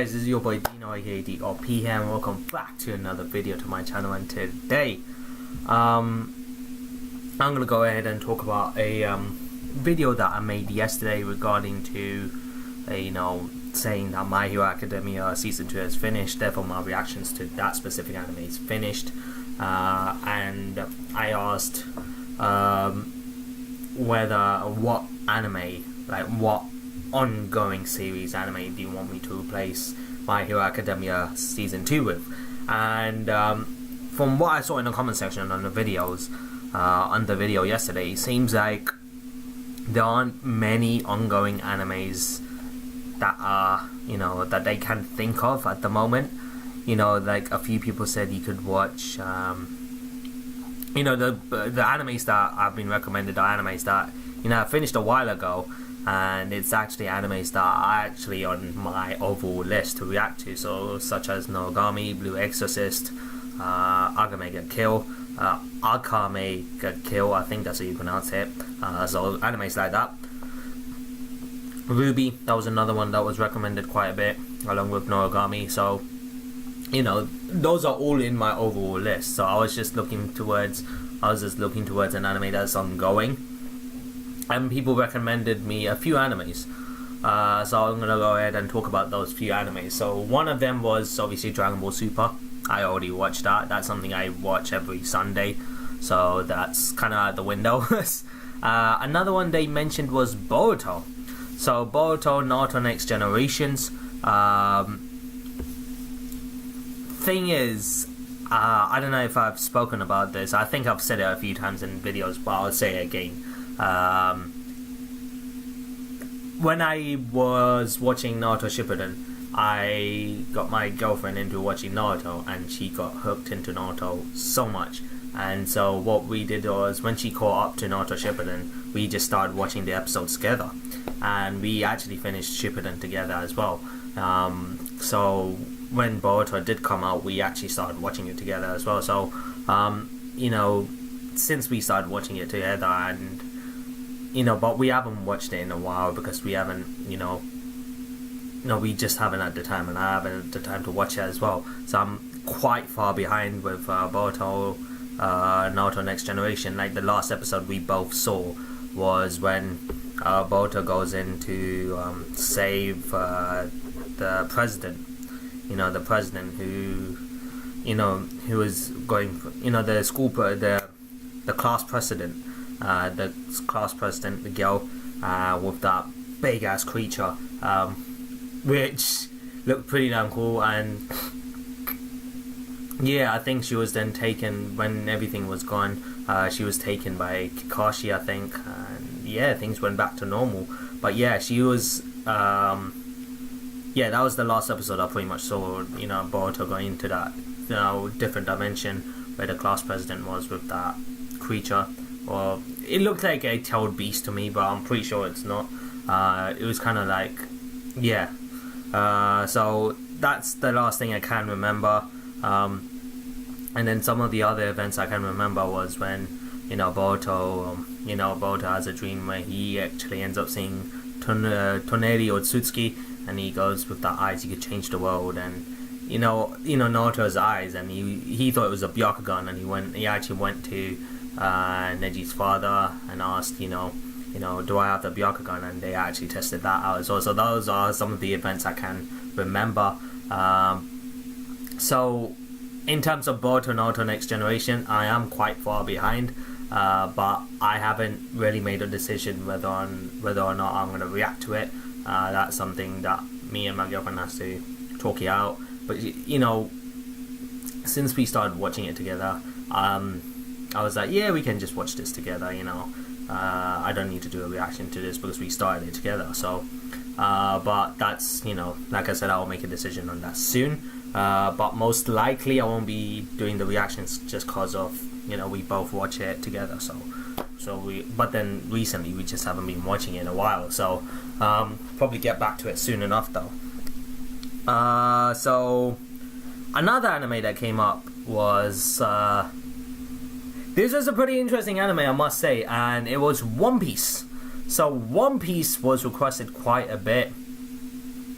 guys, this is your boy Dino aka DOP here, and welcome back to another video to my channel. And today I'm gonna go ahead and talk about a video that I made yesterday regarding to saying that My Hero Academia season 2 has finished, therefore my reactions to that specific anime is finished, and I asked what anime, like what ongoing series anime do you want me to replace My Hero Academia season 2 with. And from what I saw in the comment section on the videos, on the video yesterday, it seems like there aren't many ongoing animes that are, that they can think of at the moment. Like a few people said you could watch the animes that I've been recommended are animes that I finished a while ago, and it's actually animes that are actually on my overall list to react to, so such as Noragami, Blue Exorcist, Agame Get Kill, Akame Get Kill, I think that's how you pronounce it, so animes like that. Ruby, that was another one that was recommended quite a bit, along with Noragami, so those are all in my overall list. So I was just looking towards an anime that's ongoing, and people recommended me a few animes, so I'm gonna go ahead and talk about those few animes. So one of them was obviously Dragon Ball Super. I already watched that. That's something I watch every Sunday, so that's kind of out the window. Another one they mentioned was Boruto. So Boruto, Naruto Next Generations. Thing is, I don't know if I've spoken about this. I think I've said it a few times in videos, but I'll say it again. When I was watching Naruto Shippuden, I got my girlfriend into watching Naruto, and she got hooked into Naruto so much. And so what we did was, when she caught up to Naruto Shippuden, we just started watching the episodes together, and we actually finished Shippuden together as well. So when Boruto did come out, we actually started watching it together as well. So since we started watching it together, and but we haven't watched it in a while because we haven't we just haven't had the time, and I haven't had the time to watch it as well. So I'm quite far behind with Boruto, Naruto Next Generation. Like the last episode we both saw was when Boruto goes in to save the president. The president who was going for, the school, the class president, the girl with that big ass creature, which looked pretty damn cool. And yeah, I think she was then taken when everything was gone. She was taken by Kakashi, I think, and yeah, things went back to normal. But yeah, she was that was the last episode I pretty much saw, Boruto going into that, different dimension where the class president was with that creature. Well, it looked like a tailed beast to me, but I'm pretty sure it's not. It was kind of like, so that's the last thing I can remember. And then some of the other events I can remember was when, Boruto, Boruto has a dream where he actually ends up seeing Toneri Otsutsuki, and he goes, with that eyes, he could change the world. And Naruto's eyes, and he thought it was a Byakugan, and he actually went to Neji's father and asked, do I have the Byakugan, and they actually tested that out as well. So those are some of the events I can remember. So in terms of Boruto, Naruto Next Generation, I am quite far behind, but I haven't really made a decision whether or not I'm going to react to it. That's something that me and my girlfriend has to talk it out. But since we started watching it together, I was like, yeah, we can just watch this together. I don't need to do a reaction to this because we started it together. So but that's, like I said, I'll make a decision on that soon. But most likely I won't be doing the reactions just cause of we both watch it together. But then recently we just haven't been watching it in a while, so probably get back to it soon enough though. So another anime that came up was this was a pretty interesting anime, I must say, and it was One Piece. So One Piece was requested quite a bit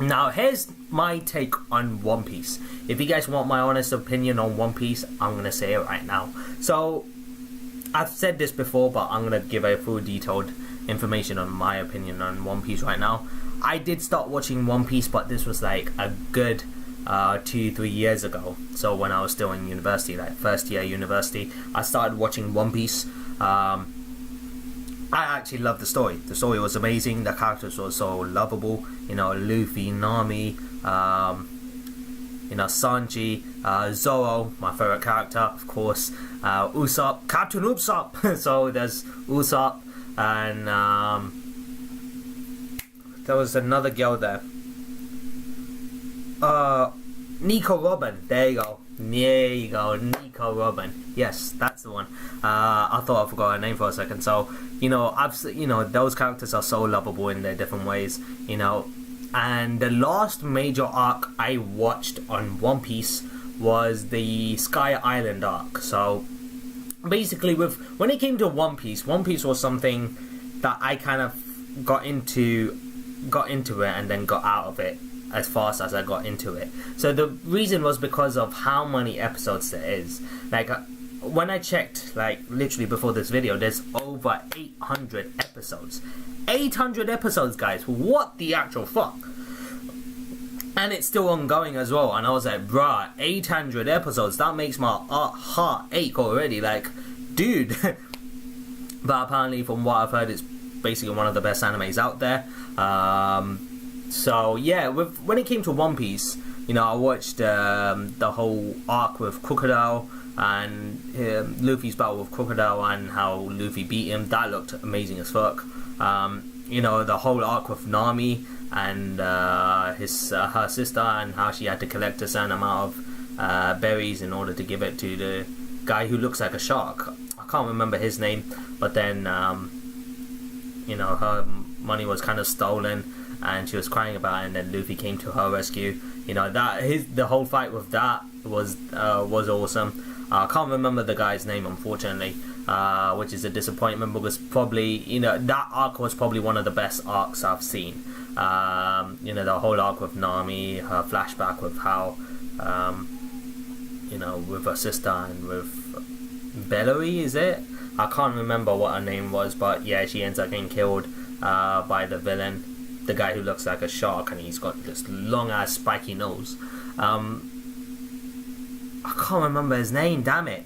Now, here's my take on One Piece. If you guys want my honest opinion on One Piece, I'm going to say it right now. So, I've said this before, but I'm going to give a full detailed information on my opinion on One Piece right now. I did start watching One Piece, but this was like a good 2-3 years ago. So when I was still in university, like first year university, I started watching One Piece. I actually loved the story. The story was amazing. The characters were so lovable. You know, Luffy, Nami, Sanji, Zoro, my favorite character, of course. Usopp, Captain Usopp. So there's Usopp, and there was another girl there. Nico Robin. There you go. Nico Robin. Yes, that's the one. I thought I forgot her name for a second. So, those characters are so lovable in their different ways, And the last major arc I watched on One Piece was the Sky Island arc. So, basically, when it came to One Piece was something that I kind of got into it and then got out of it as fast as I got into it. So the reason was because of how many episodes there is. Like, when I checked, like, literally before this video, there's over 800 episodes. 800 episodes, guys. What the actual fuck? And it's still ongoing as well. And I was like, bruh, 800 episodes. That makes my heart ache already. Like, dude. But apparently, from what I've heard, it's basically one of the best animes out there. So yeah, when it came to One Piece, I watched the whole arc with Crocodile and Luffy's battle with Crocodile and how Luffy beat him. That looked amazing as fuck. The whole arc with Nami and her sister, and how she had to collect a certain amount of berries in order to give it to the guy who looks like a shark. I can't remember his name, but then her money was kind of stolen and she was crying about it, and then Luffy came to her rescue. The whole fight with that was awesome. I can't remember the guy's name, unfortunately, which is a disappointment, because probably that arc was probably one of the best arcs I've seen. The whole arc with Nami, her flashback with how with her sister and with Bellary, is it? I can't remember what her name was, but yeah, she ends up getting killed by the villain, the guy who looks like a shark, and he's got this long ass spiky nose. I can't remember his name, damn it.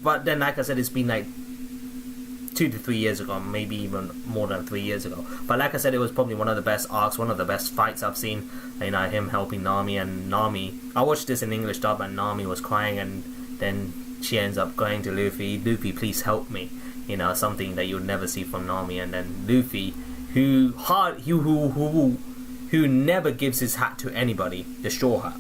But then, like I said, it's been like 2 to 3 years ago, maybe even more than 3 years ago. But like I said, it was probably one of the best arcs, one of the best fights I've seen. Him helping Nami, and Nami, I watched this in English dub, and Nami was crying, and then she ends up going to Luffy, please help me. Something that you'd never see from Nami. And then Luffy, who never gives his hat to anybody, the straw hat,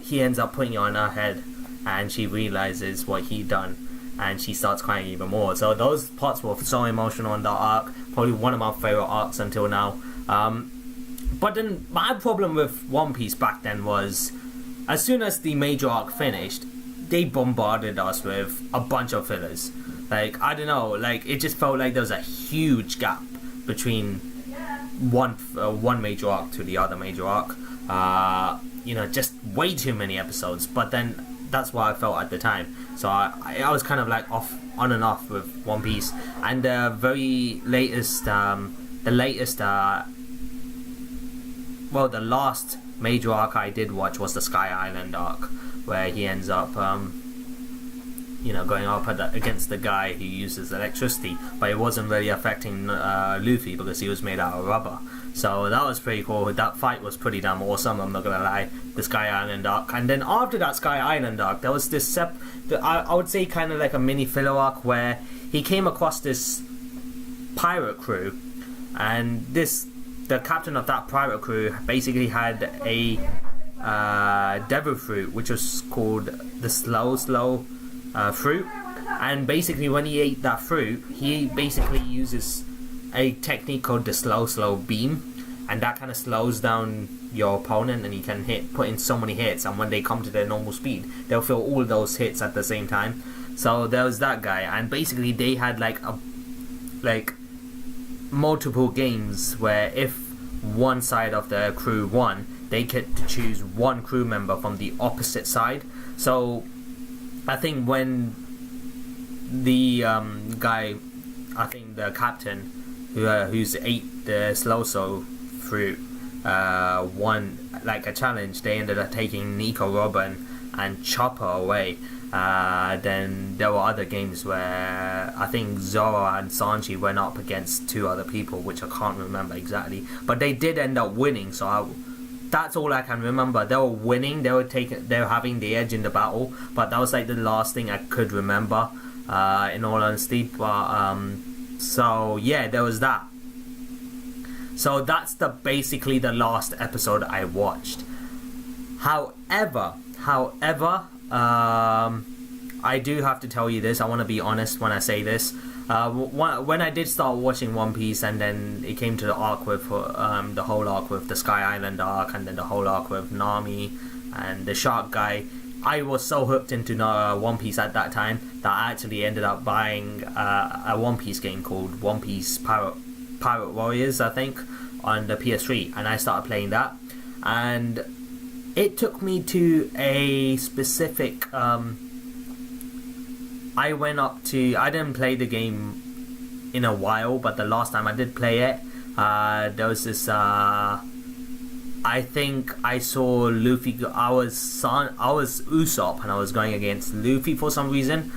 he ends up putting it on her head, and she realizes what he done, and she starts crying even more. So those parts were so emotional in that arc, probably one of my favorite arcs until now. But then my problem with One Piece back then was, as soon as the major arc finished, they bombarded us with a bunch of fillers. Like, I don't know, like, it just felt like there was a huge gap between one major arc to the other major arc. Just way too many episodes. But then that's what I felt at the time. So I was kind of like on and off with One Piece. And the last major arc I did watch was the Sky Island arc, where he ends up going up against the guy who uses electricity, but it wasn't really affecting Luffy because he was made out of rubber. So that was pretty cool. That fight was pretty damn awesome, I'm not gonna lie. The Sky Island arc. And then after that Sky Island arc, there was this I would say kind of like a mini filler arc, where he came across this pirate crew, and the captain of that pirate crew basically had a devil fruit, which was called the slow fruit. And basically when he ate that fruit, he basically uses a technique called the slow beam, and that kind of slows down your opponent, and he can put in so many hits, and when they come to their normal speed, they'll feel all those hits at the same time. So there was that guy, and basically they had like multiple games where if one side of the crew won, they get to choose one crew member from the opposite side. So I think when the guy, I think the captain who's ate the slow soul fruit won like a challenge, they ended up taking Nico Robin and Chopper away. Then there were other games where I think Zoro and Sanji went up against two other people, which I can't remember exactly, but they did end up winning. So that's all I can remember. They were winning, they were having the edge in the battle, but that was like the last thing I could remember, in all honesty. But so yeah, there was that. So that's basically the last episode I watched. However, I do have to tell you this. I want to be honest when I say this. When I did start watching One Piece, and then it came to the arc with the whole arc with the Sky Island arc, and then the whole arc with Nami and the shark guy, I was so hooked into One Piece at that time that I actually ended up buying a One Piece game called One Piece Pirate Warriors, I think, on the PS3, and I started playing that. And it took me to a specific I didn't play the game in a while, but the last time I did play it, there was this I think I saw Luffy. I was Usopp, and I was going against Luffy for some reason,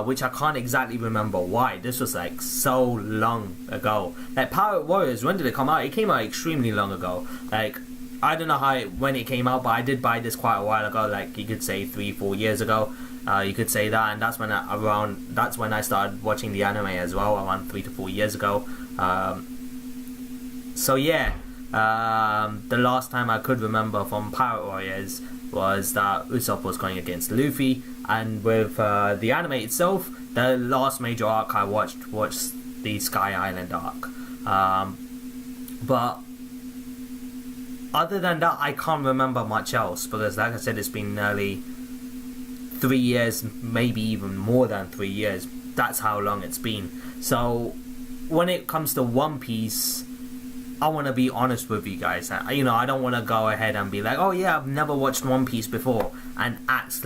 which I can't exactly remember why. This was like so long ago. Like Pirate Warriors, when did it come out? It came out extremely long ago. Like I don't know when it came out, but I did buy this quite a while ago. Like you could say 3-4 years ago. You could say that, and that's when I started watching the anime as well, around 3 to 4 years ago. So yeah, the last time I could remember from Pirate Warriors was that Usopp was going against Luffy, and with the anime itself, the last major arc I watched was the Sky Island arc. But other than that, I can't remember much else, because like I said, it's been nearly 3 years, maybe even more than 3 years. That's how long it's been. So when it comes to One Piece, I want to be honest with you guys. I don't want to go ahead and be like, oh yeah, I've never watched One Piece before, and react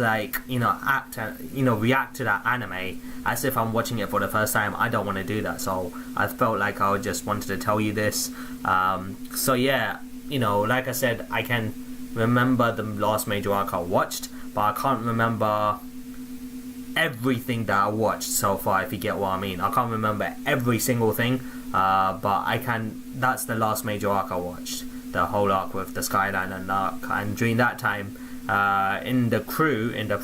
to that anime as if I'm watching it for the first time. I don't want to do that. So I felt like I just wanted to tell you this. So yeah, like I said, I can remember the last major arc I watched, but I can't remember everything that I watched so far, if you get what I mean. I can't remember every single thing, but I can. That's the last major arc I watched, the whole arc with the Skyline and arc. And during that time, in the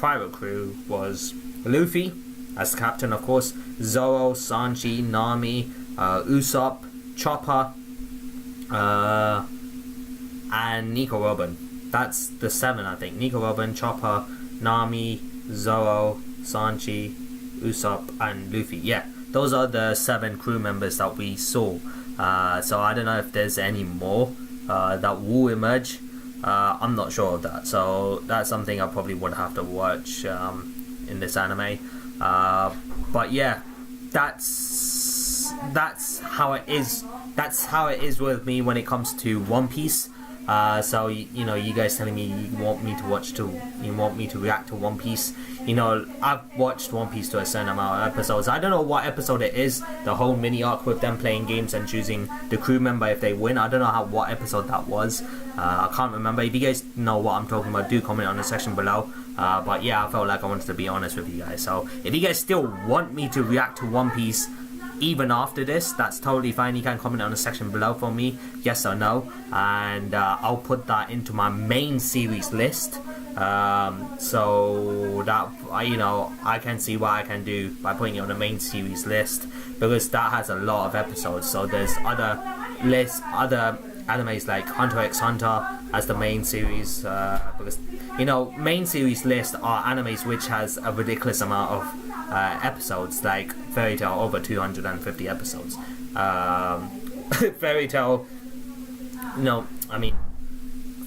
pirate crew, was Luffy as the captain, of course, Zoro, Sanji, Nami, Usopp, Chopper, and Nico Robin. That's the 7, I think. Nico Robin, Chopper, Nami, Zoro, Sanji, Usopp, and Luffy. Yeah, those are the 7 crew members that we saw. So I don't know if there's any more that will emerge. I'm not sure of that. So that's something I probably would have to watch in this anime. But yeah, that's how it is. That's how it is with me when it comes to One Piece. So you guys telling me you want me to react to One Piece. I've watched One Piece to a certain amount of episodes. I don't know what episode it is, the whole mini arc with them playing games and choosing the crew member if they win. I don't know what episode that was. I can't remember. If you guys know what I'm talking about, do comment on the section below. But yeah, I felt like I wanted to be honest with you guys. So if you guys still want me to react to One Piece even after this, that's totally fine. You can comment on the section below for me, yes or no, and I'll put that into my main series list, so that I can see what I can do by putting it on the main series list, because that has a lot of episodes. So there's other animes like Hunter x Hunter as the main series, because main series list are animes which has a ridiculous amount of episodes, like Fairy Tail over 250 episodes. Fairy Tail,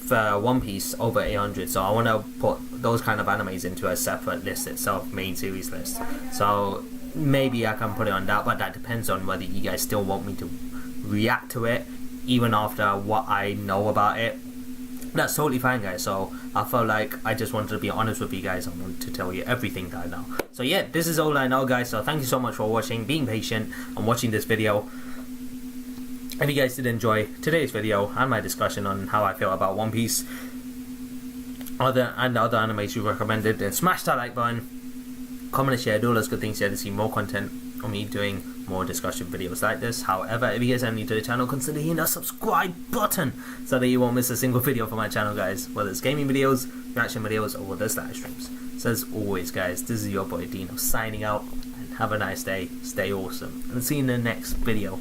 for One Piece over 800. So I want to put those kind of animes into a separate list itself, main series list. So maybe I can put it on that, but that depends on whether you guys still want me to react to it even after what I know about it, that's totally fine, guys. So I felt like I just wanted to be honest with you guys. I wanted to tell you everything that I know. So yeah, this is all I know, guys. So thank you so much for watching, being patient, and watching this video. If you guys did enjoy today's video and my discussion on how I feel about One Piece other animes you recommended, then smash that like button, comment and share, do all those good things here to see more content on me doing more discussion videos like this. However, if you guys are new to the channel, consider hitting that subscribe button so that you won't miss a single video from my channel, guys, whether it's gaming videos, reaction videos, or whether it's live streams. So as always, guys, this is your boy Dino signing out, and have a nice day, stay awesome, and see you in the next video.